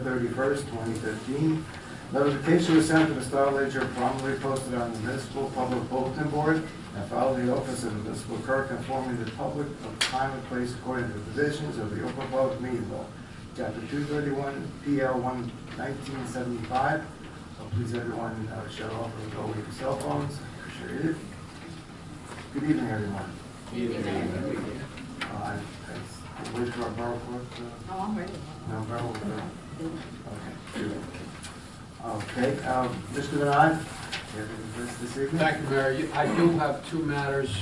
November 31st, 2015. Notification was sent to the Star Ledger, promptly posted on the municipal public bulletin board, and filed in the office of the municipal clerk, informing the public of time and place according to the provisions of the Open Public Meeting Law, Chapter 231, PL 1975. So please, everyone, shut off or go with your cell phones. Sure it is. Good evening, everyone. Good evening. Where's our borough clerk? Oh, I'm ready. No, borough clerk. Okay. Okay, Mr. Bernard, you have any this evening? Thank you, Mayor. I do have two matters,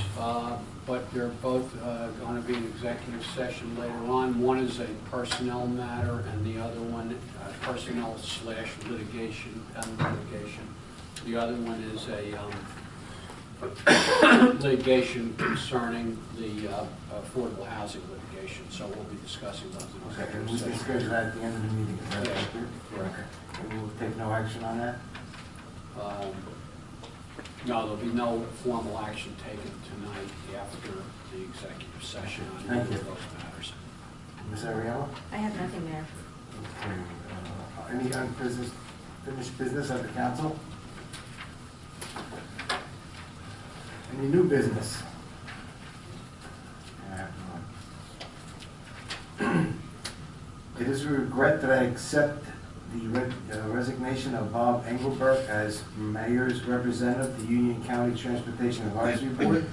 but they're both going to be in executive session later on. One is a personnel matter, and the other one, personnel/litigation and litigation. The other one is a litigation concerning the affordable housing litigation. So we'll be discussing those in Okay, and executive we can session. schedule that at the end of the meeting. Is that Yeah, correct? Okay. And we'll take no action on that? No, there'll be no formal action taken tonight after the executive session on Thank either you. of those matters. Ms. Ariella? I have nothing there. Okay. Any unfinished business of the council? Any new business? I have none. It is with regret that I accept the resignation of Bob Engelberg as mayor's representative to Union County Transportation Advisory Board.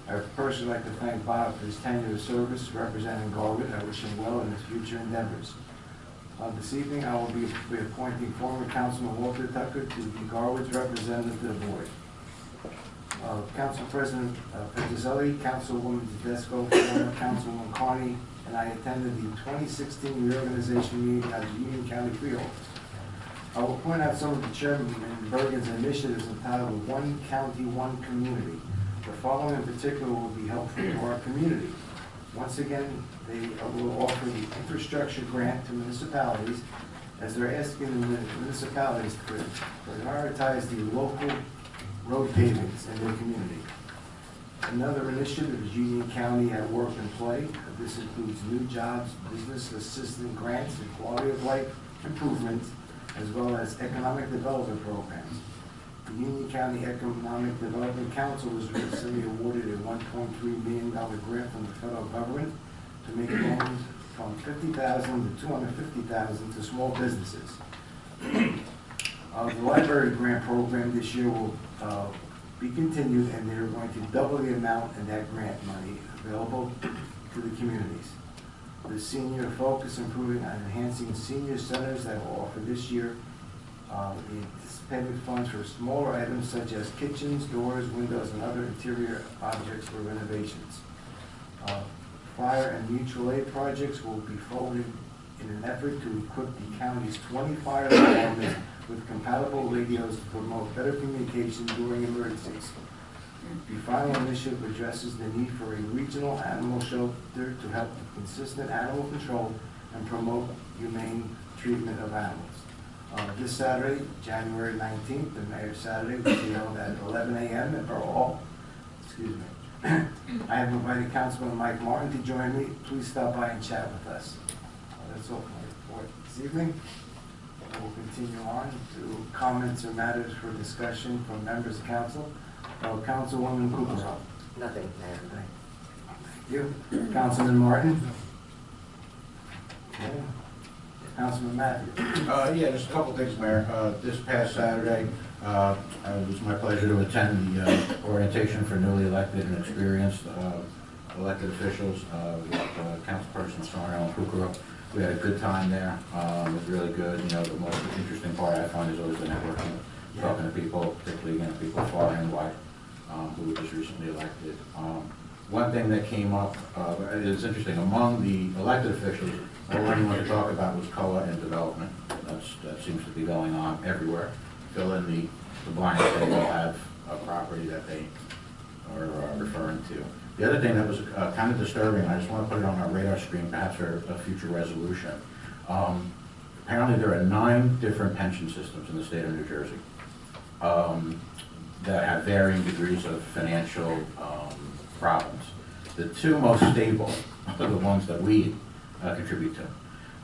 I would personally like to thank Bob for his tenure of service representing Garwood. I wish him well in his future endeavors. This evening, I will be appointing former Councilman Walter Tucker to be Garwood's representative to the board. Council President Petrozelli, Councilwoman Tedesco, former Councilwoman Carney, and I attended the 2016 reorganization meeting of the Union County Freehold. I will point out some of the Chairman Bergen's initiatives entitled One County, One Community. The following in particular will be helpful to our community. Once again, they will offer the infrastructure grant to municipalities as they're asking the municipalities to prioritize the local road pavings in their community. Another initiative is Union County at Work and Play. This includes new jobs, business assistant grants, and quality of life improvements, as well as economic development programs. The Union County Economic Development Council was recently awarded a $1.3 million grant from the federal government to make loans from $50,000 to $250,000 to small businesses. The library grant program this year will be continued, and they're going to double the amount in that grant money available to the communities. The senior focus improving on enhancing senior centers that will offer this year the anticipated funds for smaller items such as kitchens, doors, windows, and other interior objects for renovations. Fire and mutual aid projects will be folded in an effort to equip the county's 20 fire departments with compatible radios to promote better communication during emergencies. The final initiative addresses the need for a regional animal shelter to help with consistent animal control and promote humane treatment of animals. This Saturday, January 19th, the Mayor's Saturday, will be held at 11 a.m. at Borough Hall. Excuse me. I have invited Councilman Mike Martin to join me. Please stop by and chat with us. That's all for my report this evening. We'll continue on to comments or matters for discussion from members of council. Councilwoman Kukrow. Nothing, Mayor. Thank you. Councilman Martin. Okay. Councilman Matthews. Yeah, just a couple things, Mayor. This past Saturday, it was my pleasure to attend the orientation for newly elected and experienced elected officials with Councilperson Sarno and Kukrow. We had a good time there. It was really good. You know, the most interesting part I find is always the networking, talking to people, particularly people far and wide, who were just recently elected. One thing that came up, it's interesting, among the elected officials, all anyone wanted to talk about was COA and development. That seems to be going on everywhere. Fill in the blanks, they all have a property that they are referring to. The other thing that was kind of disturbing, I just want to put it on our radar screen, perhaps for a future resolution. Apparently there are 9 different pension systems in the state of New Jersey that have varying degrees of financial problems. The 2 most stable are the ones that we contribute to.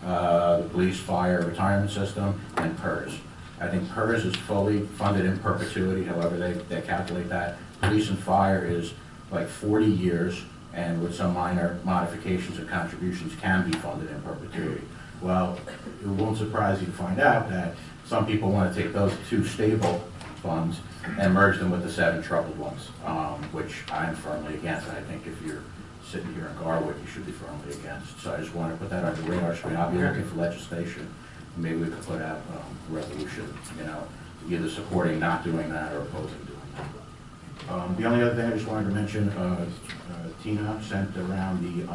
the police, fire, retirement system, and PERS. I think PERS is fully funded in perpetuity, however they calculate that. Police and fire is like 40 years, and with some minor modifications and contributions can be funded in perpetuity. Well, it won't surprise you to find out that some people want to take those two stable funds and merge them with the 7 troubled ones, which I'm firmly against. I think if you're sitting here in Garwood, you should be firmly against. So I just want to put that on the radar screen. I'll be looking for legislation. Maybe we could put out a resolution, either supporting not doing that or opposing doing that. The only other thing I just wanted to mention, Tina sent around the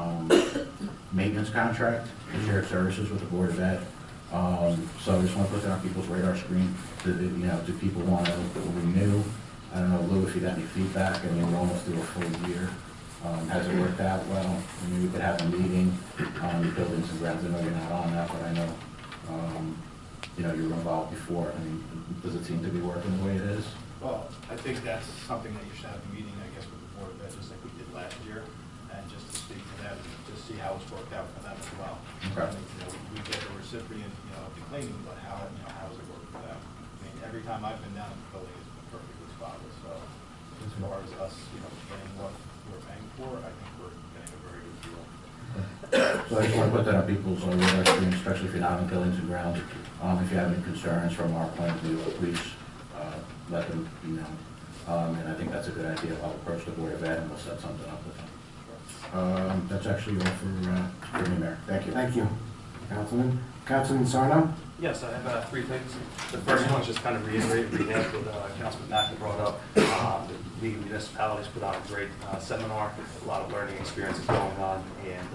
maintenance contract, the shared services with the Board of Ed. So I just want to put that on people's radar screen. Do people want to renew? I don't know, Lou, if you got any feedback. I mean, we're almost through a full year. Has it worked out well? I mean, we could have a meeting on the buildings and grounds. I know you're not on that, but I know, you were involved before. I mean, does it seem to be working the way it is? Well, I think that's something that you should have a meeting, I guess, with the Board of Ed, just like we did last year, and just to speak to them, just see how it's worked out for them as well. Okay. I mean, we get the recipient, of the cleaning, but how does it work for them? I mean, every time I've been down in the building, it's been perfectly spotless, so as far as us, getting what we're paying for, I think we're getting a very good deal. So I just want to put that on people's radar screen, especially if you're not in buildings and grounds. If you have any concerns from our plan, please let them know. And I think that's a good idea. I'll approach the Board of Ed and we'll set something up with them. That's actually all for me, Mayor. Thank you. Thank you, Councilman. Councilman Sarno? Yes, I have 3 things. The first one is just kind of reiterate what Councilman Mackey brought up. The League of Municipalities put on a great seminar, a lot of learning experiences going on, and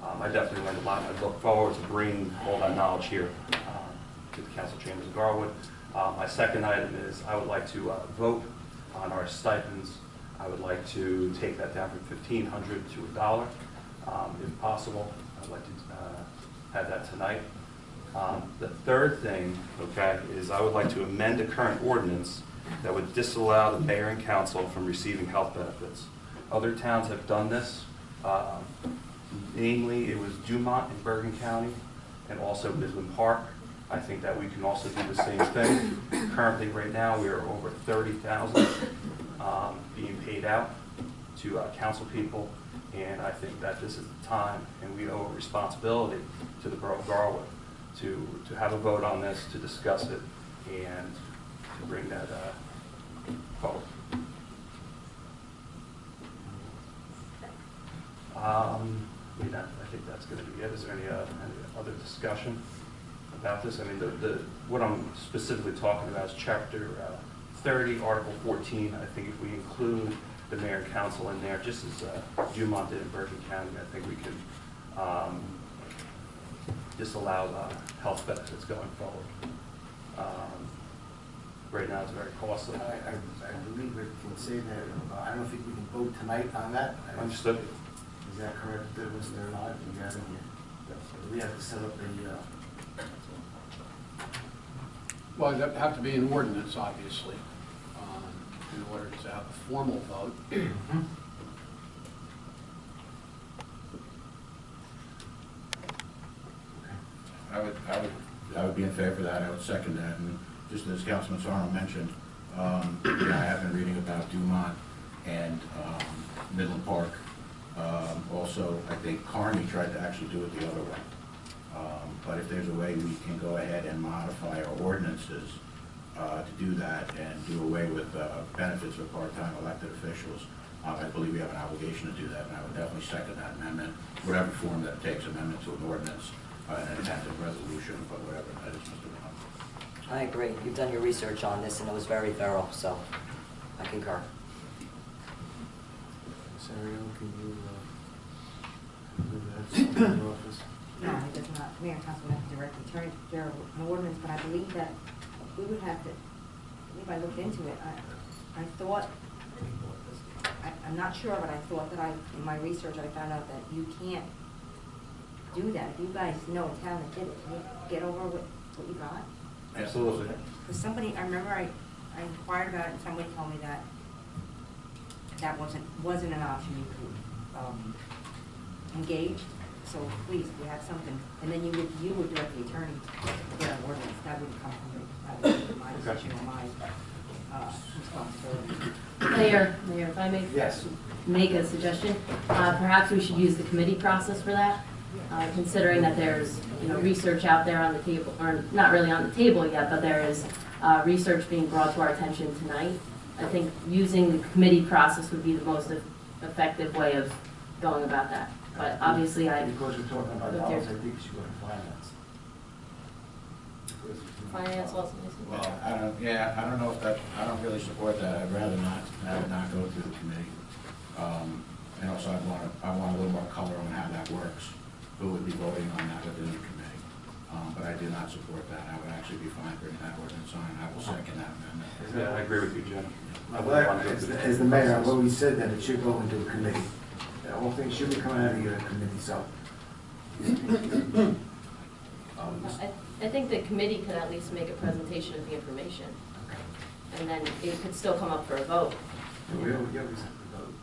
I definitely learned a lot. I look forward to bringing all that knowledge here to the council chambers of Garwood. My second item is I would like to vote on our stipends. I would like to take that down from $1,500 to $1, if possible. I'd like to have that tonight. The third thing, is I would like to amend the current ordinance that would disallow the mayor and council from receiving health benefits. Other towns have done this. Namely, it was Dumont in Bergen County and also Midland Park. I think that we can also do the same thing. Currently, right now, we are over $30,000 being paid out to council people, and I think that this is the time, and we owe a responsibility to the borough of Garwood to have a vote on this, to discuss it, and to bring that forward. I think that's going to be it. Is there any other discussion about this? I mean, what I'm specifically talking about is Chapter 30, Article 14. I think if we include the mayor and council in there, just as Dumont did in Bergen County, I think we can disallow health benefits going forward. Right now, it's very costly. I believe we can say that. I don't think we can vote tonight on that. Understood. Is that correct, Mr. Lott? You have it here. We have to set up a, Well, it'd have to be an ordinance, obviously, in order to have a formal vote. I would be in favor of that. I would second that. And just as Councilman Sarno mentioned, I have been reading about Dumont and Midland Park. Also, I think Kearney tried to actually do it the other way. But if there's a way we can go ahead and modify our ordinances to do that and do away with benefits for part-time elected officials, I believe we have an obligation to do that, and I would definitely second that amendment, whatever form that it takes, amendment to an ordinance, an attempted resolution, but whatever that is, Mr. Brown. I agree. You've done your research on this, and it was very thorough, so I concur. Sario, can you do that in your office? No, it does not. Mayor and council have to directly turn their an ordinance, but I believe that we would have to, I believe I looked into it. I thought, I'm not sure, but I thought that in my research, I found out that you can't do that. If you guys know a town that did it, can you get over with what you got? Absolutely. Because somebody, I remember I inquired about it, and somebody told me that wasn't an option. You could engage so please, if you have something, and then you would direct the attorney to get an ordinance, that wouldn't come from me. That would be my decision or my responsibility. Mayor, if I may Yes. make a suggestion, perhaps we should use the committee process for that, considering that there's, research out there on the table, or not really on the table yet, but there is research being brought to our attention tonight. I think using the committee process would be the most effective way of going about that. But obviously, Because we're talking about dollars, I think you should go to finance. finance also needs to be. Well, I don't know if that, I don't really support that. I'd rather not go through the committee. And also I want a little more color on how that works. Who would be voting on that within the committee? But I do not support that. I would actually be fine bringing that ordinance on, and I will second that amendment. Yeah, I agree with you, Jim. As the mayor, I've always said that it should go into a committee. All things should be coming out of your committee, so. I think the committee could at least make a presentation of the information, and then it could still come up for a vote. We always have to vote.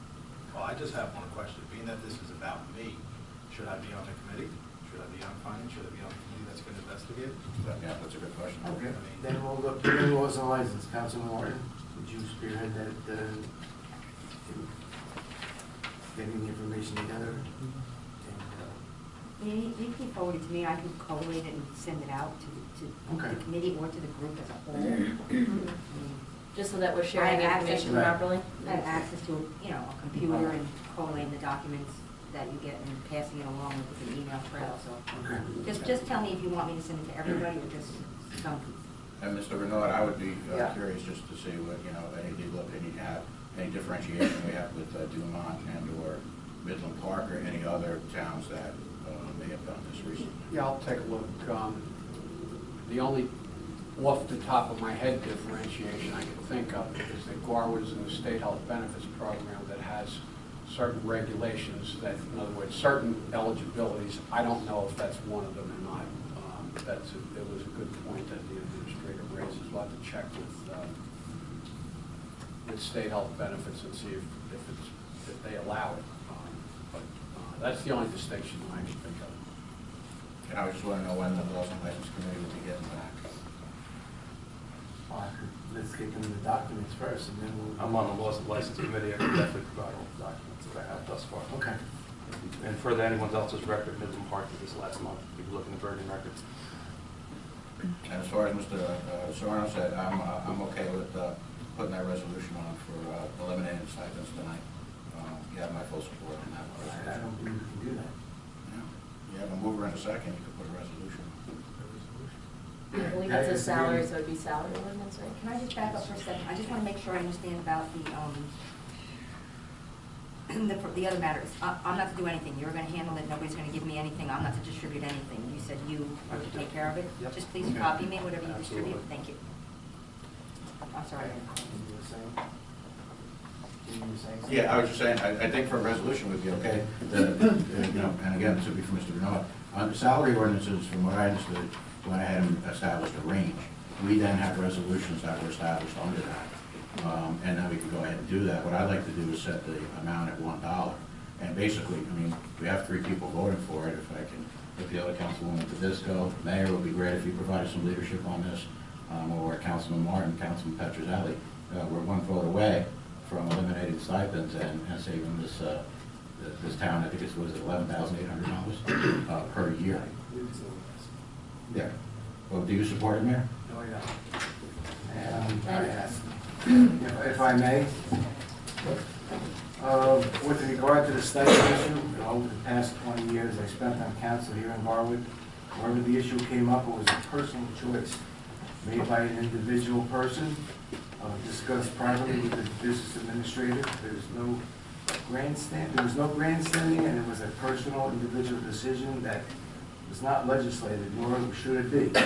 Well, I just have one question. Being that this is about me, should I be on the committee? Should I be on finance? Should I be on the committee that's going to investigate? Yeah, that's a good question. Okay, then we'll look to the laws and license. Councilman Martin, would you spearhead that, getting the information together? You can forward it to me, I can collate it and send it out to Okay. the committee or to the group as a whole. Just so that we're sharing I have access information to it. properly. I have access to, a computer and collating the documents that you get and passing it along with an email trail, so. Okay. Just tell me if you want me to send it to everybody or just some people. And Mr. Renaud, I would be Yeah. curious just to see what, any legal opinion you have, any differentiation we have with Dumont and or Midland Park or any other towns that may have done this recently. Yeah, I'll take a look. The only off the top of my head differentiation I can think of is that Garwood is in the state health benefits program that has certain regulations that, in other words, certain eligibilities. I don't know if that's one of them or not. It was a good point that the administrator raised. We'll have to check with state health benefits and see if they allow it. But that's the only distinction I can think of. And I just want to know when the Laws and License Committee will be getting back. Let's get them the documents first, and then we'll. I'm on the laws and license committee. I can definitely provide all the documents that I have thus far. Okay. And further anyone else's record, Midland Park did this last month. We were looking at Bergen records. And as far as Mr. Sorno said, I'm okay with putting that resolution on for eliminating stipends tonight. You have my full support in that. I don't believe we can do that. You have a mover and a second, you could put a resolution. I believe it's a salary, so it'd be salary ordinance, right? Can I just back up for a second? I just want to make sure I understand about the other matters. I'm not to do anything. You're going to handle it. Nobody's going to give me anything. I'm not to distribute anything. You said you are to take care of it. Yep. Just please copy me, whatever you distribute. Absolutely. Thank you. I'm sorry. Yeah, I was just saying, I think for a resolution would be okay. And again, this would be for Mr. Renaud. On the salary ordinances, from what I understood, went ahead and established a range. We then have resolutions that were established under that. And then we can go ahead and do that. What I'd like to do is set the amount at $1. And basically, we have 3 people voting for it. If the other Councilwoman Tedisco, Mayor, it would be great if you provided some leadership on this, or Councilman Martin, Councilman Petrozelli. We're 1 vote away from eliminating stipends and saving this town, I think it was $11,800 per year. Yeah. Well, do you support it, Mayor? No, I don't. I ask, if I may, with regard to the stipend issue, over the past 20 years I spent on council here in Garwood, wherever the issue came up, it was a personal choice made by an individual person, discussed privately with the business administrator. There was no grandstanding, and it was a personal, individual decision that was not legislated, nor should it be.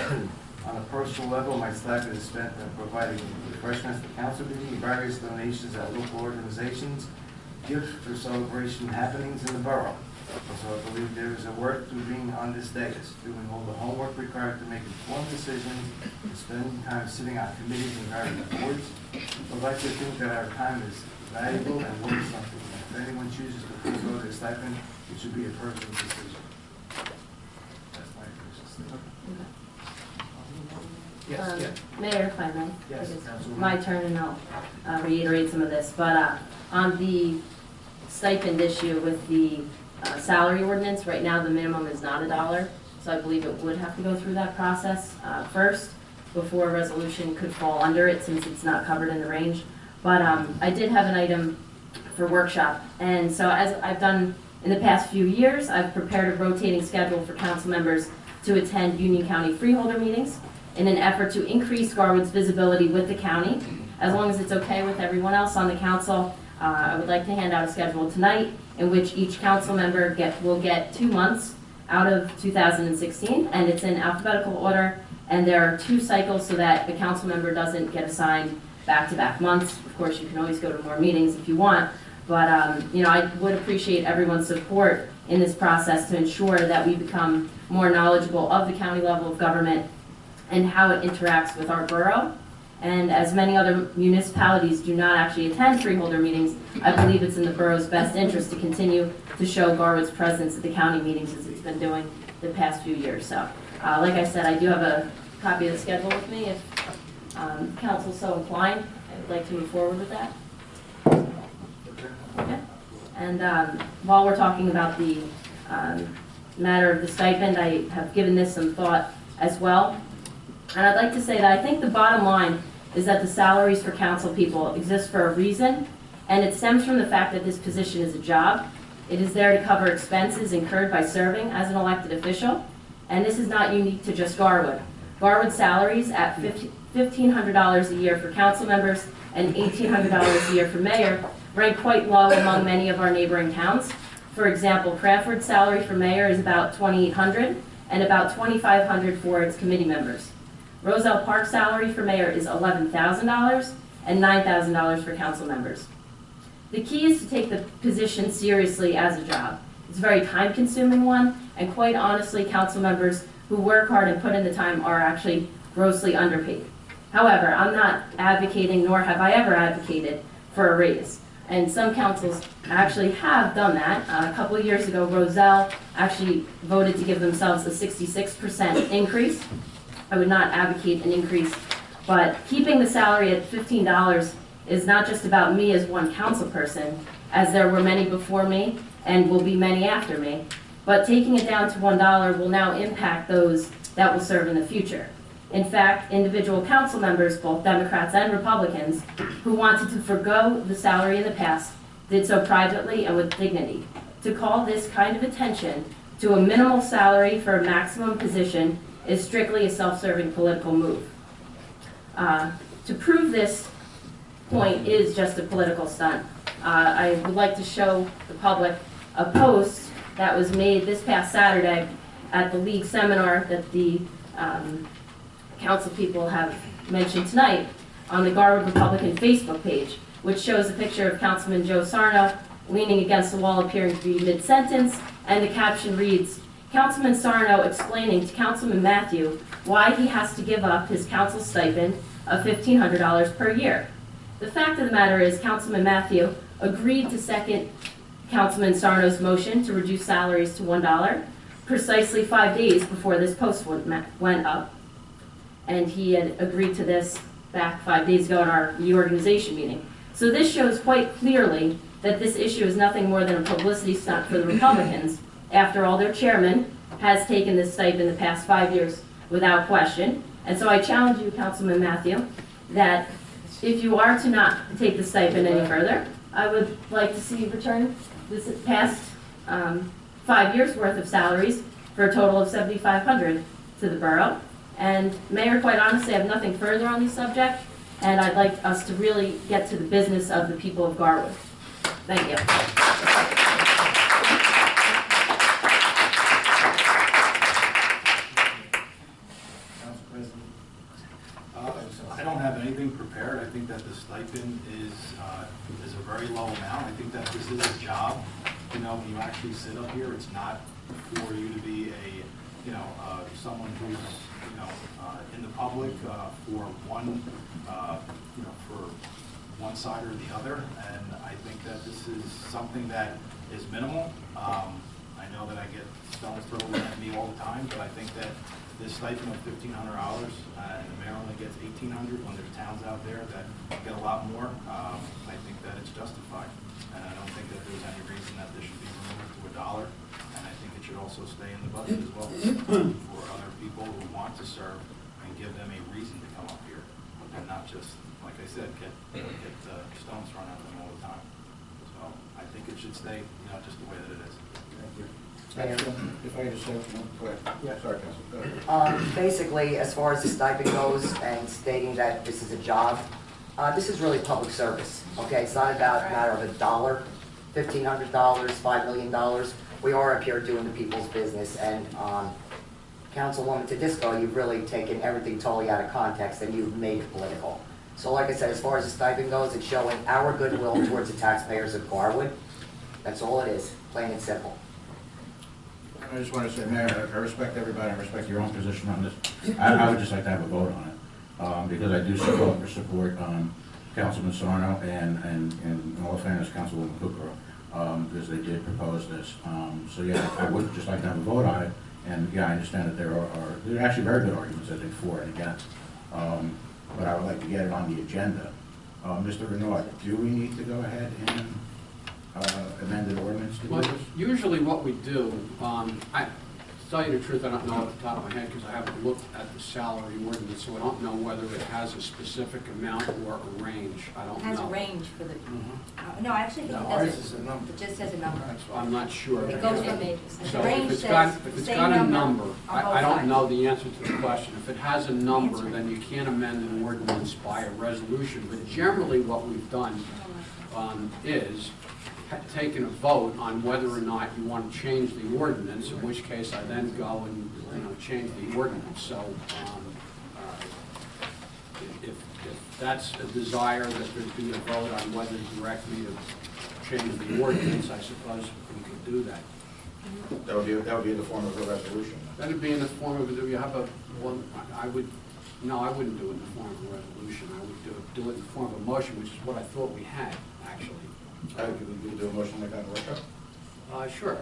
On a personal level, my stipend is spent on providing refreshments for council meeting, various donations at local organizations, gifts for celebration happenings in the borough. Also, I believe there is a worth to being on this dais, doing all the homework required to make informed decisions, and spending time sitting on committees and various boards. I'd like to think that our time is valuable and worth something. If anyone chooses to forego their stipend, it should be a personal decision. Mayor, if I may. Yes, It's Councilwoman. my turn, and I'll reiterate some of this. But on the stipend issue with the salary ordinance, right now the minimum is not $1. So I believe it would have to go through that process first before a resolution could fall under it, since it's not covered in the range. But I did have an item for workshop. And so as I've done in the past few years, I've prepared a rotating schedule for council members to attend Union County freeholder meetings in an effort to increase Garwood's visibility with the county. As long as it's okay with everyone else on the council, I would like to hand out a schedule tonight in which each council member will get 2 months out of 2016, and it's in alphabetical order, and there are 2 cycles so that the council member doesn't get assigned back-to-back months. Of course, you can always go to more meetings if you want, but I would appreciate everyone's support in this process to ensure that we become more knowledgeable of the county level of government and how it interacts with our borough. And as many other municipalities do not actually attend freeholder meetings, I believe it's in the borough's best interest to continue to show Garwood's presence at the county meetings as it's been doing the past few years. So, like I said, I do have a copy of the schedule with me. If council's so inclined, I would like to move forward with that. Okay. And while we're talking about the matter of the stipend, I have given this some thought as well. And I'd like to say that I think the bottom line is that the salaries for council people exist for a reason, and it stems from the fact that this position is a job. It is there to cover expenses incurred by serving as an elected official, and this is not unique to just Garwood. Garwood salaries at $1,500 a year for council members and $1,800 a year for mayor rank quite low among many of our neighboring towns. For example, Cranford's salary for mayor is about $2,800 and about $2,500 for its committee members. Roselle Park's salary for mayor is $11,000 and $9,000 for council members. The key is to take the position seriously as a job. It's a very time-consuming one, and quite honestly, council members who work hard and put in the time are actually grossly underpaid. However, I'm not advocating, nor have I ever advocated, for a raise. And some councils actually have done that. A couple of years ago, Roselle actually voted to give themselves a 66% increase. I would not advocate an increase, but keeping the salary at $15 is not just about me as one council person, as there were many before me and will be many after me, but taking it down to $1 will now impact those that will serve in the future. In fact, individual council members, both Democrats and Republicans, who wanted to forgo the salary in the past, did so privately and with dignity. To call this kind of attention to a minimal salary for a maximum position is strictly a self-serving political move. To prove this point is just a political stunt. I would like to show the public a post that was made this past Saturday at the League seminar that the council people have mentioned tonight on the Garwood Republican Facebook page, which shows a picture of Councilman Joe Sarno leaning against the wall appearing to be mid-sentence, and the caption reads, "Councilman Sarno explaining to Councilman Matthew why he has to give up his council stipend of $1,500 per year." The fact of the matter is Councilman Matthew agreed to second Councilman Sarno's motion to reduce salaries to $1 precisely 5 days before this post went up. And he had agreed to this back 5 days ago in our reorganization meeting. So this shows quite clearly that this issue is nothing more than a publicity stunt for the Republicans. After all, their chairman has taken this stipend the past 5 years without question. And so I challenge you, Councilman Matthew, that if you are to not take the stipend any further, I would like to see you return this past 5 years worth of salaries for a total of $7,500 to the borough. And Mayor, quite honestly, I have nothing further on this subject, and I'd like us to really get to the business of the people of Garwood. Thank you. Council President. I don't have anything prepared. I think that the stipend is a very low amount. I think that this is a job. You know, when you actually sit up here, it's not for you to be someone who's, in the public for one, for one side or the other. And I think that this is something that is minimal. I know that I get stones thrown at me all the time, but I think that this stipend of $1,500 and the mayor gets 1,800 when there's towns out there that get a lot more, I think that it's justified. And I don't think that there's any reason that this should be removed to $1. And I think it should also stay in the budget as well for other people who want to serve and give them a reason to come up here and not just, like I said, get stones thrown at them all the time. So I think it should stay, just the way that it is. Thank you. If I just say one, go ahead. Yeah, sorry, Council. Go ahead. Basically, as far as the stipend goes and stating that this is a job, this is really public service, okay? It's not about a matter of $1, $1,500, $5 million. We are up here doing the people's business, and Councilwoman Tedisco, you've really taken everything totally out of context and you've made it political. So like I said, as far as the stipend goes, it's showing our goodwill towards the taxpayers of Garwood. That's all it is, plain and simple. I just want to say, Mayor, I respect everybody, I respect your own position on this. I would just like to have a vote on it, because I do support Councilman Sarno and in all fairness, Councilwoman Kukrow, because they did propose this. So yeah, I would just like to have a vote on it, and yeah, I understand that there are actually very good arguments, I think, for and against. But I would like to get it on the agenda. Mr. Renoir, do we need to go ahead and amend the ordinance to do Well, this? usually what we do, to tell you the truth, I don't know off the top of my head because I haven't looked at the salary ordinance, so I don't know whether it has a specific amount or a range. I don't It know. has a range for the, no, I actually think No, it ours doesn't. is a number. It just says a number. I'm not sure. It goes from, So the range if it's got, says if the it's same got a number number, on I both don't sides. know the answer to the question. If it has a number, then you can't amend an ordinance by a resolution. But generally what we've done is taken a vote on whether or not you want to change the ordinance, in which case I then go and, change the ordinance. So if that's a desire that there be a vote on whether to direct me to change the ordinance, I suppose we could do that. That would be in the form of a resolution. That'd be in the form of, you have a, one, I wouldn't do it in the form of a resolution. I would do it in the form of a motion, which is what I thought we had, actually. Could we do a motion like that in the workshop? Sure,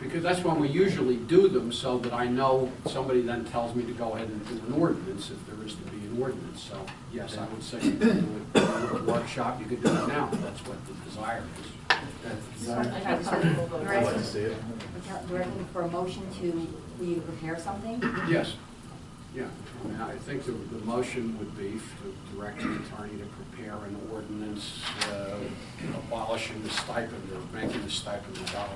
because that's when we usually do them, so that I know somebody then tells me to go ahead and do an ordinance, if there is to be an ordinance. So, yes, I would say you could do it in a workshop, you could do it now, that's what the desire is. That's You're I'd like to asking, see it. you're asking for a motion for you to prepare something? Yes, yeah, I mean, I think the motion would be to direct the attorney to prepare an ordinance abolishing the stipend or making the stipend $1.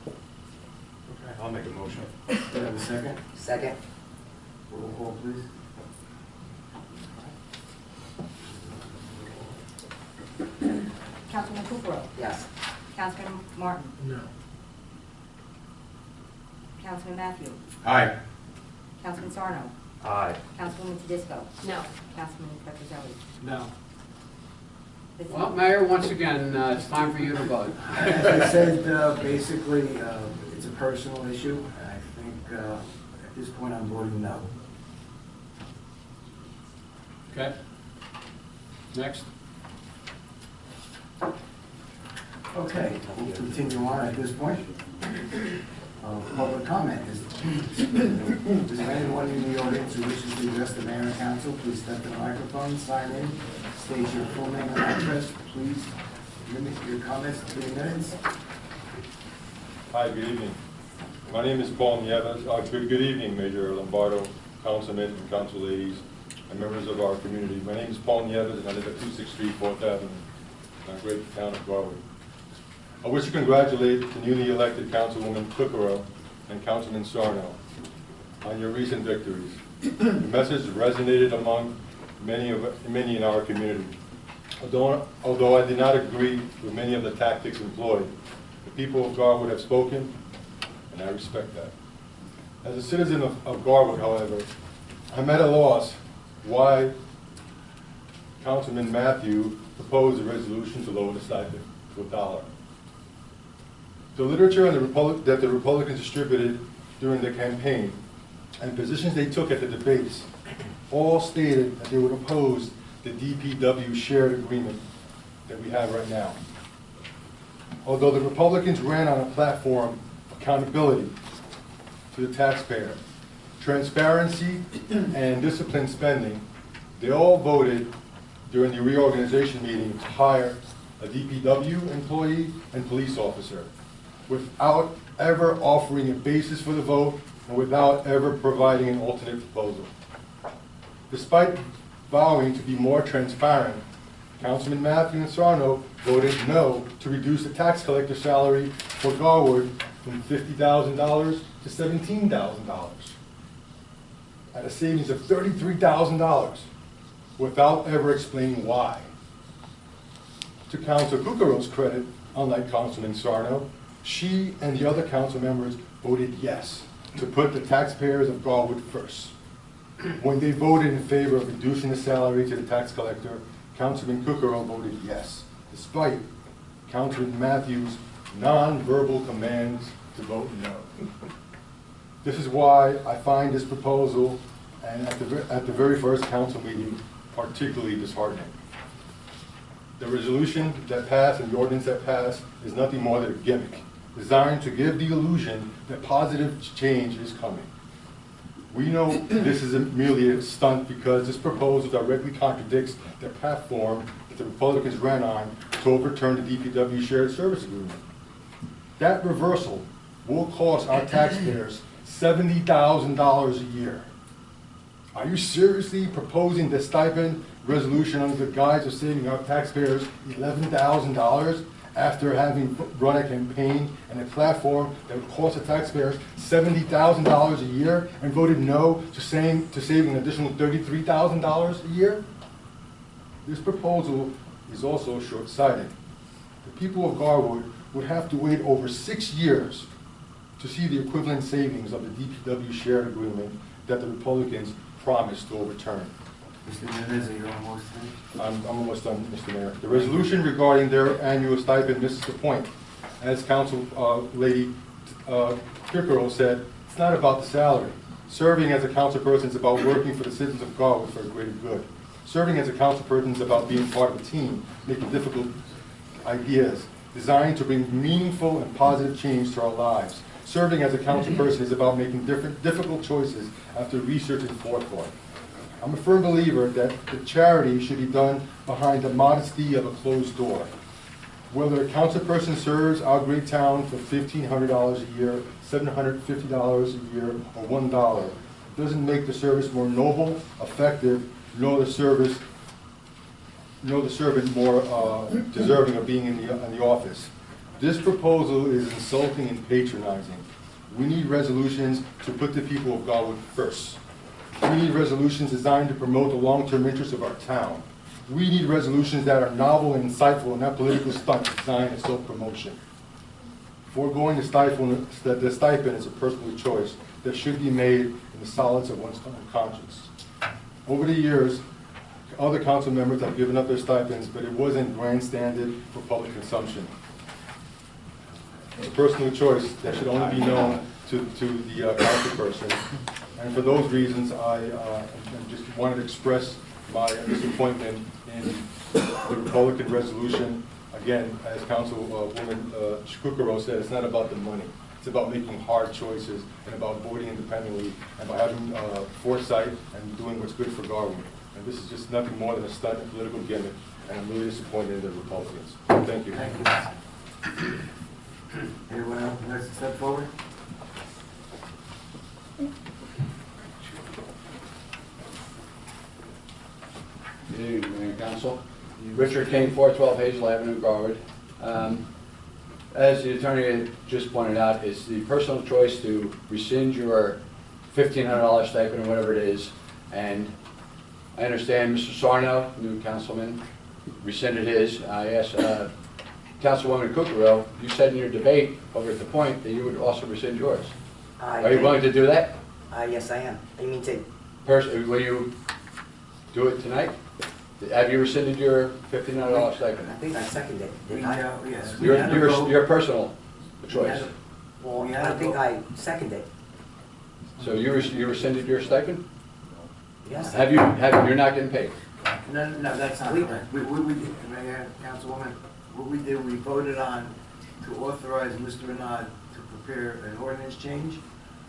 Okay, I'll make a motion. Do you have a second? Second? Roll call, please. Councilman Kukrow. Yes. Councilman Martin. No. Councilman Matthew. Aye. Councilman Sarno. Aye. Councilwoman Tedisco. No. Councilman Petrozelli. No. This is- Well, Mayor, once again, it's time for you to vote. As I said, basically, it's a personal issue, and I think at this point I'm voting no. Okay? Next. Okay, we'll continue on at this point. Public comment. Is there anyone in the audience who wishes to address the mayor and council? Please step to the microphone, sign in, state your full name and address. Please limit your comments to 3 minutes. Hi, good evening. My name is Paul Nieves. Good evening, Major Lombardo, councilmen and council ladies, and members of our community. My name is Paul Nieves, and I live at 263 4th Avenue in our great town of Garwood. I wish to congratulate the newly elected Councilwoman Kukrow and Councilman Sarno on your recent victories. The message resonated among many in our community. Although I did not agree with many of the tactics employed, the people of Garwood have spoken, and I respect that. As a citizen of Garwood, however, I'm at a loss why Councilman Matthew proposed a resolution to lower the stipend to $1. The literature that the Republicans distributed during the campaign and positions they took at the debates all stated that they would oppose the DPW shared agreement that we have right now. Although the Republicans ran on a platform of accountability to the taxpayer, transparency and disciplined spending, they all voted during the reorganization meeting to hire a DPW employee and police officer without ever offering a basis for the vote and without ever providing an alternate proposal. Despite vowing to be more transparent, Councilman Matthew and Sarno voted no to reduce the tax collector salary for Garwood from $50,000 to $17,000 at a savings of $33,000 without ever explaining why. To Council Kukaro's credit, unlike Councilman Sarno, she and the other council members voted yes to put the taxpayers of Garwood first. When they voted in favor of reducing the salary to the tax collector, Councilman Kukaro voted yes, despite Councilman Matthews' non-verbal commands to vote no. This is why I find this proposal, and at the very first council meeting, particularly disheartening. The resolution that passed and the ordinance that passed is nothing more than a gimmick, designed to give the illusion that positive change is coming. We know this is merely a stunt because this proposal directly contradicts the platform that the Republicans ran on to overturn the DPW shared service agreement. That reversal will cost our taxpayers $70,000 a year. Are you seriously proposing the stipend resolution under the guise of saving our taxpayers $11,000 after having run a campaign and a platform that would cost the taxpayers $70,000 a year and voted no to saving an additional $33,000 a year? This proposal is also short-sighted. The people of Garwood would have to wait over 6 years to see the equivalent savings of the DPW shared agreement that the Republicans promised to overturn. Mr. Menez, are you almost finished? I'm almost done, Mr. Mayor. The resolution regarding their annual stipend misses the point. As Council Lady Kikero said, it's not about the salary. Serving as a councilperson is about working for the citizens of Garwood for a greater good. Serving as a councilperson is about being part of a team, making difficult ideas, designed to bring meaningful and positive change to our lives. Serving as a councilperson is about making difficult choices after research and forethought. I'm a firm believer that the charity should be done behind the modesty of a closed door. Whether a councilperson serves our great town for $1,500 a year, $750 a year, or $1, doesn't make the service more noble, effective, nor the servant more deserving of being in the office. This proposal is insulting and patronizing. We need resolutions to put the people of Garwood first. We need resolutions designed to promote the long-term interests of our town. We need resolutions that are novel and insightful and not political stunts designed as self-promotion. Foregoing the stipend is a personal choice that should be made in the solace of one's conscience. Over the years, other council members have given up their stipends, but it wasn't grandstanded for public consumption. It's a personal choice that should only be known to the councilperson. And for those reasons, I just wanted to express my disappointment in the Republican resolution. Again, as Councilwoman Shkukaro said, it's not about the money. It's about making hard choices and about voting independently and by having foresight and doing what's good for Garwood. And this is just nothing more than a stunt and political gimmick, and I'm really disappointed in the Republicans. Thank you. Thank you. Anyone else who wants to step forward? Good evening, Mayor and Council. Richard King, 412 Hazel Avenue, Garwood. As the attorney just pointed out, it's the personal choice to rescind your $1,500 stipend or whatever it is. And I understand Mr. Sarno, new councilman, rescinded his. I asked Councilwoman Kukaro, you said in your debate over at the point that you would also rescind yours. Are you willing to do that? Yes, I am. You mean to? Will you do it tonight? Have you rescinded your $1,500 stipend? I think I seconded it. Did I? Yes. Your personal choice. Well, I think I seconded it. So you rescinded your stipend? Yes. You're not getting paid? No, that's not correct. We did, Mayor, Councilwoman, what we did, we voted on to authorize Mr. Renaud to prepare an ordinance change,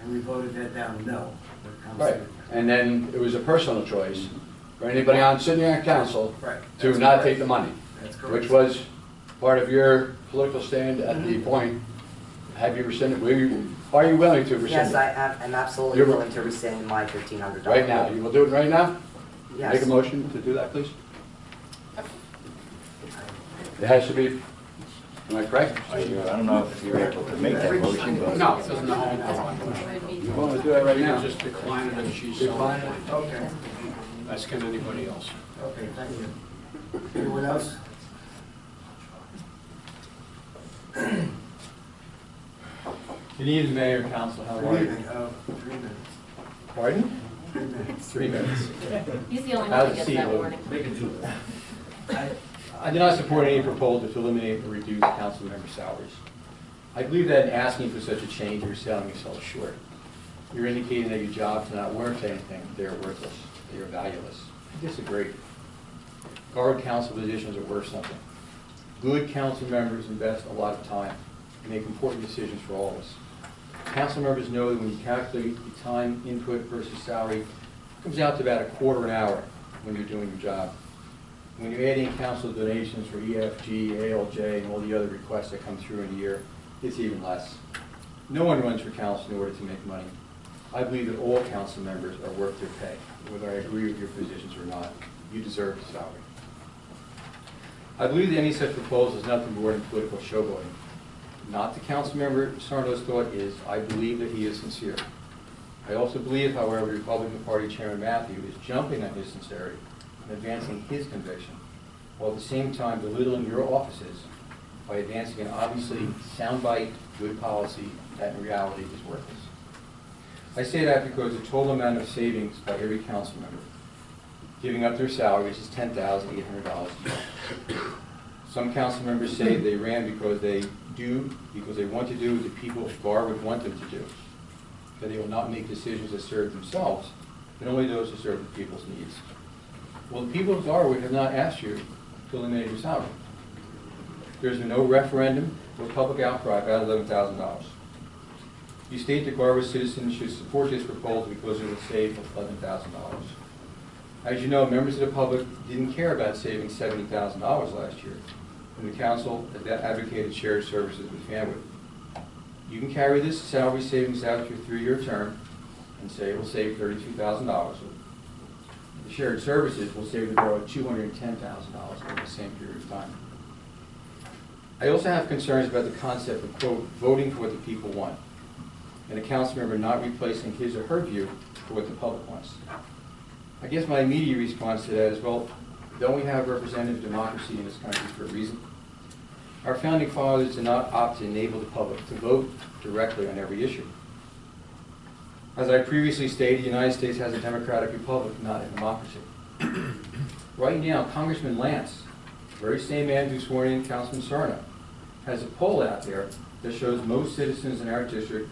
and we voted that down no. when it comes to- Right. And then it was a personal choice for anybody on, sitting on council Right. to That's not correct. take the money, That's correct. which was part of your political stand at the point. Have you rescinded, are you willing to rescind Yes, it? I am absolutely You're- willing to rescind my $1,500. Right now, you will do it right now? Yes. Make a motion to do that, please. It has to be, am I correct? I don't know if you're able to make that motion, but. No, it doesn't hold. You want to do it right now? Just decline it if she's. Decline it? Okay, As can anybody else. okay, thank you. Anyone else? Good evening, Mayor, Council, how Good are you? evening, 3 minutes. Pardon? 3 minutes. 3 minutes. He's the only one Have that a gets seat, that Lou. warning. I do not support any proposal to eliminate or reduce council member salaries. I believe that in asking for such a change, you're selling yourself short. You're indicating that your jobs are not worth anything, they're worthless, they are valueless. I disagree. Guard council positions are worth something. Good council members invest a lot of time and make important decisions for all of us. Council members know that when you calculate the time input versus salary, it comes out to about a quarter an hour when you're doing your job. When you're adding council donations for EFG, ALJ, and all the other requests that come through in a year, it's even less. No one runs for council in order to make money. I believe that all council members are worth their pay, whether I agree with your positions or not. You deserve the salary. I believe that any such proposal is nothing more than political showboating. Not the council member Sarno's thought is, I believe that he is sincere. I also believe, however, the Republican Party Chairman Matthew is jumping on his sincerity and advancing his conviction, while at the same time belittling your offices by advancing an obviously soundbite, good policy that in reality is worthless. I say that because the total amount of savings by every council member giving up their salaries is $10,800 a year. Some council members say they ran because they want to do what the people of Gar would want them to do. That they will not make decisions that serve themselves, but only those that serve the people's needs. Well, the people of Garwood have not asked you to eliminate your salary. There's been no referendum or public outcry about $11,000. You state that Garwood citizens should support this proposal because it will save $11,000. As you know, members of the public didn't care about saving $70,000 last year when the council advocated shared services with Fanwood. You can carry this salary savings out your 3-year term and say it will save $32,000. The shared services will save the borough $210,000 over the same period of time. I also have concerns about the concept of, quote, voting for what the people want, and a council member not replacing his or her view for what the public wants. I guess my immediate response to that is, well, don't we have representative democracy in this country for a reason? Our founding fathers did not opt to enable the public to vote directly on every issue. As I previously stated, the United States has a democratic republic, not a democracy. Right now, Congressman Lance, the very same man who sworn in Councilman Sarno, has a poll out there that shows most citizens in our district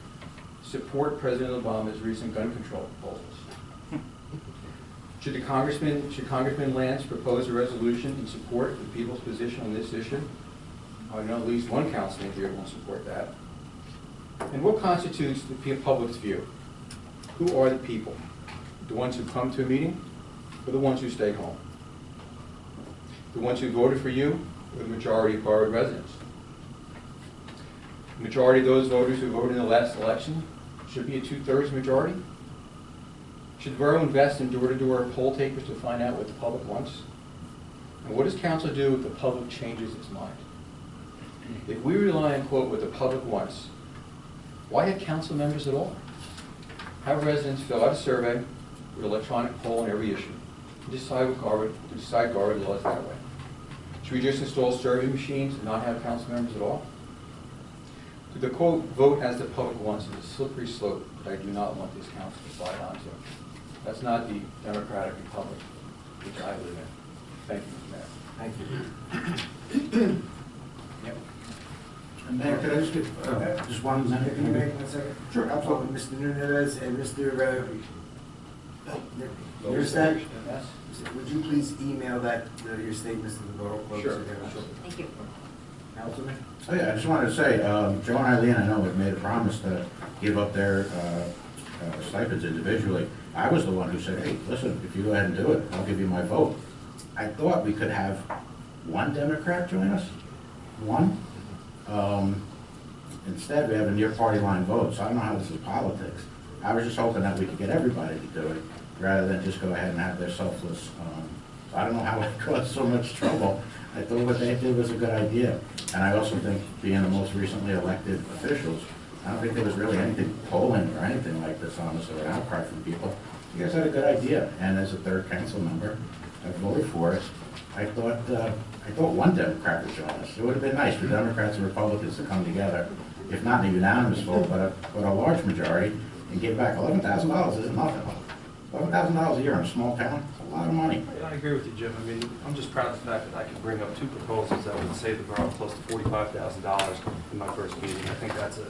support President Obama's recent gun control proposals. Should Congressman Lance propose a resolution in support of the people's position on this issue? I know at least one councilman here will support that. And what constitutes the public's view? Who are the people? The ones who come to a meeting or the ones who stay home? The ones who voted for you or the majority of Garwood residents? The majority of those voters who voted in the last election should be a 2/3 majority? Should the borough invest in door-to-door poll takers to find out what the public wants? And what does council do if the public changes its mind? If we rely on, quote, what the public wants, why have council members at all? Have residents fill out a survey with electronic poll on every issue and decide Garwood laws that way. Should we just install survey machines and not have council members at all? The quote, vote as the public wants is a slippery slope that I do not want this council to slide onto. That's not the democratic republic which I live in. Thank you, Mr. Mayor. Thank you. Yep. Mayor, could I just get just 1 minute? Can you make 1 second? Sure, absolutely. Mr. Nunez and Mr. Nurstad, Yes? would you please email that, your statements to the borough clerk? Sure. Thank you. Councilman? Oh, yeah, I just wanted to say, Joe and Eileen, I know, have made a promise to give up their stipends individually. I was the one who said, hey, listen, if you go ahead and do it, I'll give you my vote. I thought we could have one Democrat join us, one. Instead, we have a near party line vote, so I don't know how this is politics. I was just hoping that we could get everybody to do it, rather than just go ahead and have their selfless, I don't know how it caused so much trouble. I thought what they did was a good idea. And I also think, being the most recently elected officials, I don't think there was really anything polling or anything like this on us, or an outcry from people. You guys had a good idea, and as a third council member, I voted for it. I thought one Democrat would join us. It would have been nice for Democrats and Republicans to come together, if not in a unanimous vote, but a large majority, and give back $11,000 isn't nothing. $11,000 a year in a small town, it's a lot of money. I agree with you, Jim. I mean, I'm just proud of the fact that I could bring up two proposals that would save the borough close to $45,000 in my first meeting. I think that's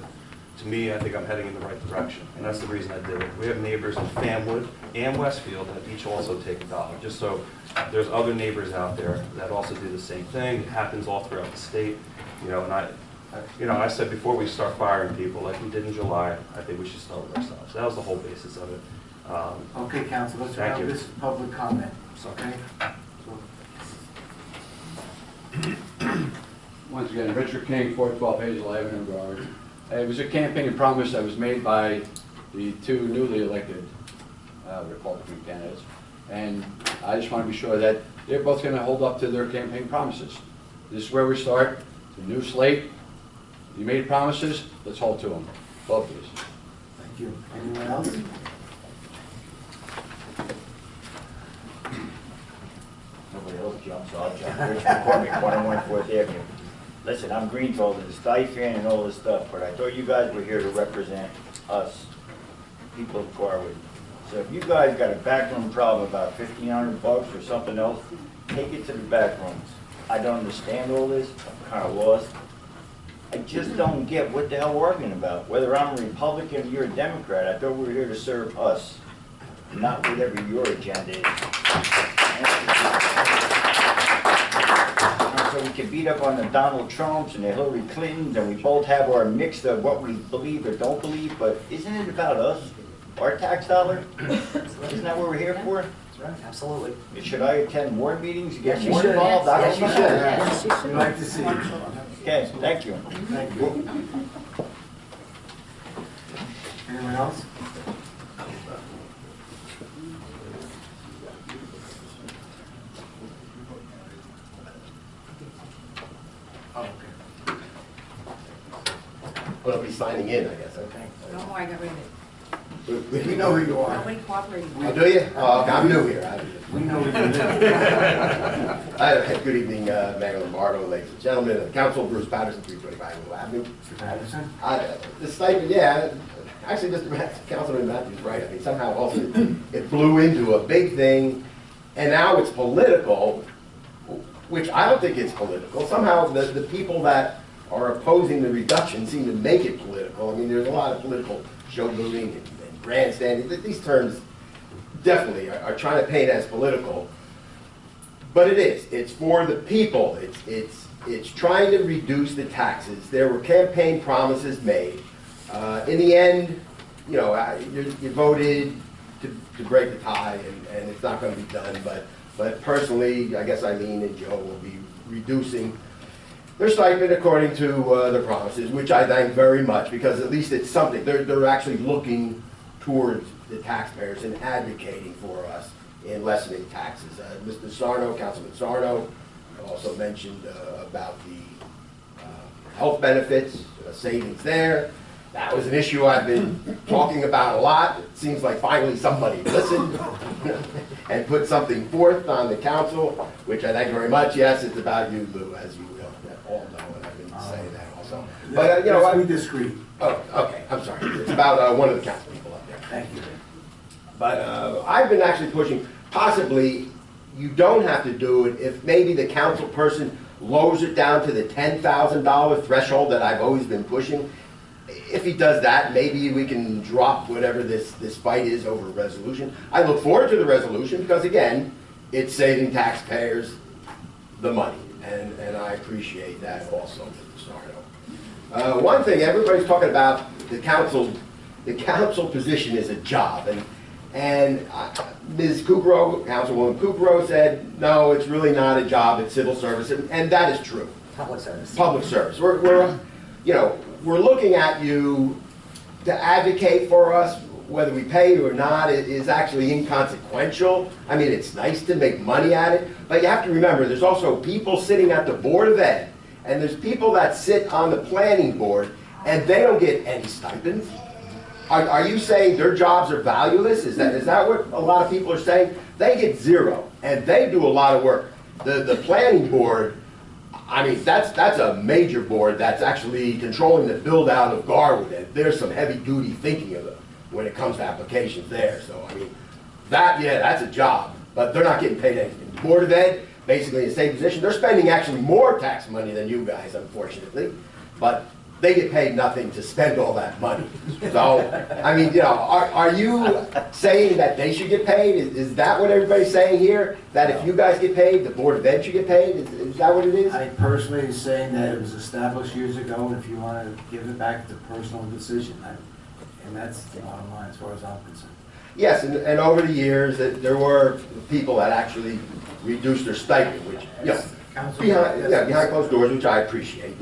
to me, I think I'm heading in the right direction, and that's the reason I did it. We have neighbors in Famwood and Westfield that each also take $1, just so there's other neighbors out there that also do the same thing. It happens all throughout the state, and I said before we start firing people, like we did in July, I think we should start with ourselves. That was the whole basis of it. Okay, council, let's Thank have you. this public comment, okay? Once again, Richard King, 412 Hazel Avenue, Broward. It was a campaign promise that was made by the two newly elected Republican candidates, and I just want to be sure that they're both going to hold up to their campaign promises. This is where we start. It's a new slate. You made promises, let's hold to them. Both of us. Thank you. Anyone else? Nobody else jumps, so I'll jump. Rich McCormick, 101 4th Avenue. Listen, I'm green to all of this stipend and all this stuff, but I thought you guys were here to represent us, people of Garwood. So if you guys got a backroom problem about $1,500 or something else, take it to the back rooms. I don't understand all this. I'm kind of lost. I just don't get what the hell we're arguing about. Whether I'm a Republican or you're a Democrat, I thought we were here to serve us, not whatever your agenda is. So we can beat up on the Donald Trumps and the Hillary Clintons, and we both have our mix of what we believe or don't believe, but isn't it about us, our tax dollar? Isn't that what we're here for? That's right, absolutely. Should I attend more meetings, get Yes, you more should. involved? I Yes, don't you know. should. Yes, you should. We'd like to see you. Okay, thank you. Thank you. Anyone else? Oh, okay. Well, I'll be signing in, I guess, okay. No more, I got rid of it. We know who you are. Nobody cooperated. Oh, do you? Oh, okay, I'm new here. We know who you live. Hi, good evening, Mayor Lombardo, ladies and gentlemen, and council, Bruce Patterson, 325 Willow Avenue. Mr. Patterson? The stipend, yeah, actually, Councilman Matthews is right. I mean, somehow also it blew into a big thing, and now it's political, which I don't think it's political. Somehow the people that are opposing the reduction seem to make it political. I mean, there's a lot of political showboating and grandstanding. These terms definitely are trying to paint as political, but it is. It's for the people. It's trying to reduce the taxes. There were campaign promises made. In the end, you know, you voted to break the tie, and it's not going to be done. But personally, I guess Eileen and Joe will be reducing their stipend according to the promises, which I thank very much, because at least it's something. They're actually looking towards the taxpayers and advocating for us in lessening taxes. Mr. Sarno, Councilman Sarno, also mentioned about the health benefits, savings there. That was an issue I've been talking about a lot. It seems like finally somebody listened and put something forth on the council, which I thank very much. Yes, it's about you, Lou, as you will all know, and I've been saying that also. But, you know, Let's be discreet. Oh, okay, I'm sorry. It's about one of the council people up there. Thank you. But I've been actually pushing, possibly, you don't have to do it if maybe the council person lowers it down to the $10,000 threshold that I've always been pushing. If he does that, maybe we can drop whatever this fight is over a resolution. I look forward to the resolution because, again, it's saving taxpayers the money, and I appreciate that also, Mr. Sarno. One thing, everybody's talking about the council position is a job, And Ms. Kukrow, Councilwoman Kukrow said, no, it's really not a job, it's civil service, and that is true. Public service. Public service. We're looking at you to advocate for us. Whether we pay you or not is actually inconsequential. I mean, it's nice to make money at it, but you have to remember, there's also people sitting at the Board of Ed, and there's people that sit on the planning board, and they don't get any stipends. Are you saying their jobs are valueless? Is that what a lot of people are saying? They get zero, and they do a lot of work. The planning board, I mean, that's a major board that's actually controlling the build-out of Garwood, and there's some heavy-duty thinking of it when it comes to applications there. So, I mean, that's a job, but they're not getting paid anything. The Board of Ed, basically in the same position, they're spending actually more tax money than you guys, unfortunately, but they get paid nothing to spend all that money. So, I mean, are you saying that they should get paid? Is that what everybody's saying here? That if you guys get paid, the Board of Ed should get paid? Is that what it is? I personally am saying that it was established years ago, and if you want to give it back, it's a personal decision. And that's the bottom line as far as I'm concerned. Yes, and over the years, there were people that actually reduced their stipend, which, behind closed doors, which I appreciate,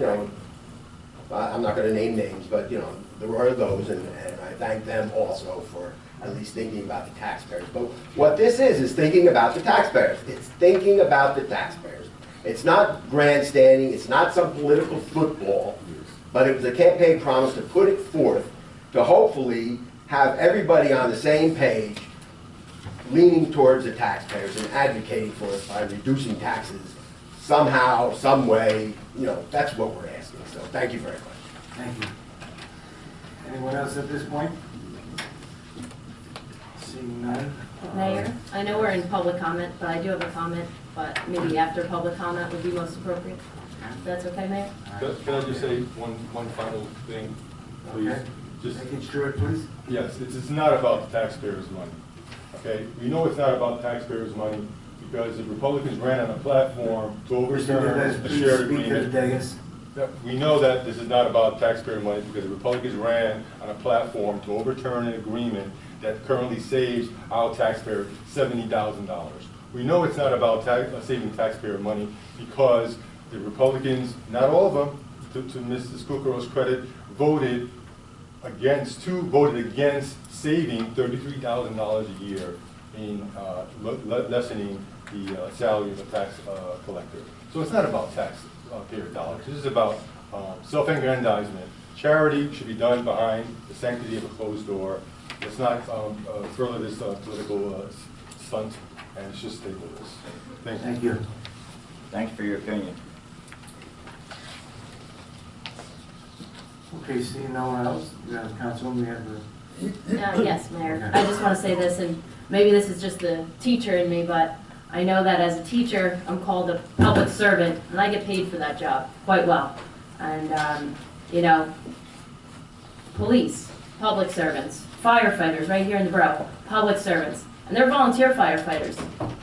I'm not going to name names, but, there were those, and I thank them also for at least thinking about the taxpayers. But what this is thinking about the taxpayers. It's thinking about the taxpayers. It's not grandstanding, it's not some political football, but it was a campaign promise to put it forth to hopefully have everybody on the same page, leaning towards the taxpayers and advocating for us by reducing taxes somehow, some way. That's what we're asking. So thank you very much. Thank you. Anyone else at this point? Seeing none? Mayor, I know we're in public comment, but I do have a comment, but maybe after public comment would be most appropriate. If that's okay, Mayor? Can I just say one final thing, please? Okay. Just, Make it short, please. yes, it's not about the taxpayers' money, okay? We know it's not about taxpayers' money because the Republicans ran on a platform to overturn a shared agreement. We know that this is not about taxpayer money because the Republicans ran on a platform to overturn an agreement that currently saves our taxpayers $70,000. We know it's not about saving taxpayer money because the Republicans, not all of them, to Mrs. Kukrow's credit, voted against saving $33,000 a year in lessening the salary of a tax collector. So it's not about taxpayer dollars. This is about self-aggrandizement. Charity should be done behind the sanctity of a closed door. Let's not further this political stunt, and let's just stay with this. Thank you. Thanks for your opinion. Okay, seeing no one else, Councilwoman, we have the... Yes, Mayor. I just want to say this, and maybe this is just the teacher in me, but I know that as a teacher, I'm called a public servant, and I get paid for that job quite well. And, police, public servants, firefighters right here in the borough, public servants. And they're volunteer firefighters,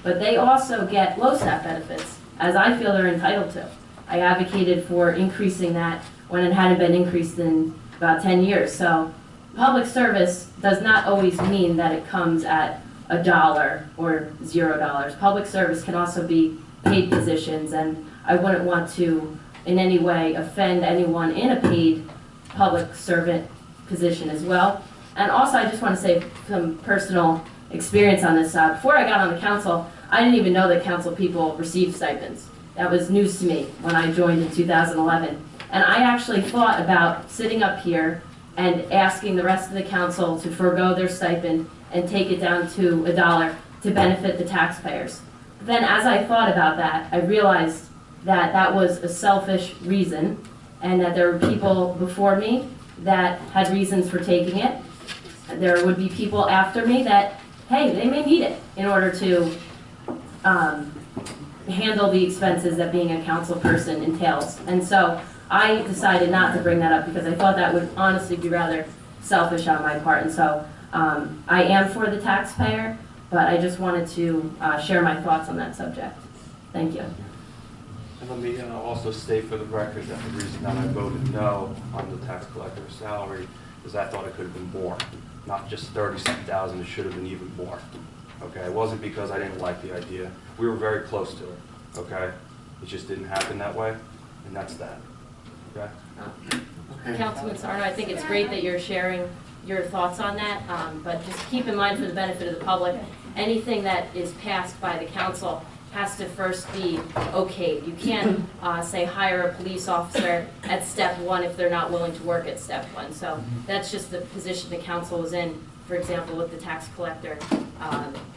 but they also get LoSAP benefits, as I feel they're entitled to. I advocated for increasing that when it hadn't been increased in about 10 years. So public service does not always mean that it comes at $1 or $0. Public service can also be paid positions, and I wouldn't want to in any way offend anyone in a paid public servant position as well. And also, I just want to say some personal experience on this. Before I got on the council, I didn't even know that council people received stipends. That was news to me when I joined in 2011. And I actually thought about sitting up here and asking the rest of the council to forego their stipend and take it down to $1 to benefit the taxpayers. But then as I thought about that, I realized that that was a selfish reason and that there were people before me that had reasons for taking it. There would be people after me that, hey, they may need it in order to handle the expenses that being a council person entails. And so I decided not to bring that up because I thought that would honestly be rather selfish on my part. And so I am for the taxpayer, but I just wanted to share my thoughts on that subject. Thank you. And let me also state for the record that the reason that I voted no on the tax collector's salary is I thought it could have been more. not just 30,000, it should have been even more. Okay, it wasn't because I didn't like the idea. We were very close to it, okay? It just didn't happen that way, and that's that, okay? Okay. Councilman Sarno, I think it's great that you're sharing your thoughts on that, but just keep in mind for the benefit of the public, anything that is passed by the council has to first be okayed. You can't say hire a police officer at step one if they're not willing to work at step one. So that's just the position the council is in, for example, with the tax collector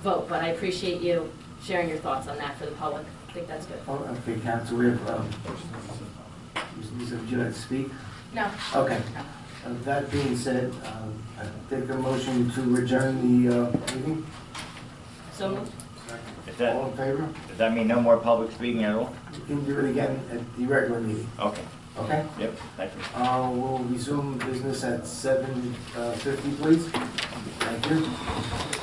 vote. But I appreciate you sharing your thoughts on that for the public. I think that's good. Oh, okay, Council, we have, Lisa, would you like to speak? No. Okay. That being said, I take a motion to adjourn the meeting. So moved. Is that, All in favor? does that mean no more public speaking at all? We can do it again at the regular meeting, Okay, okay? yep, thank you. We'll resume business at 7:50, please. Thank you.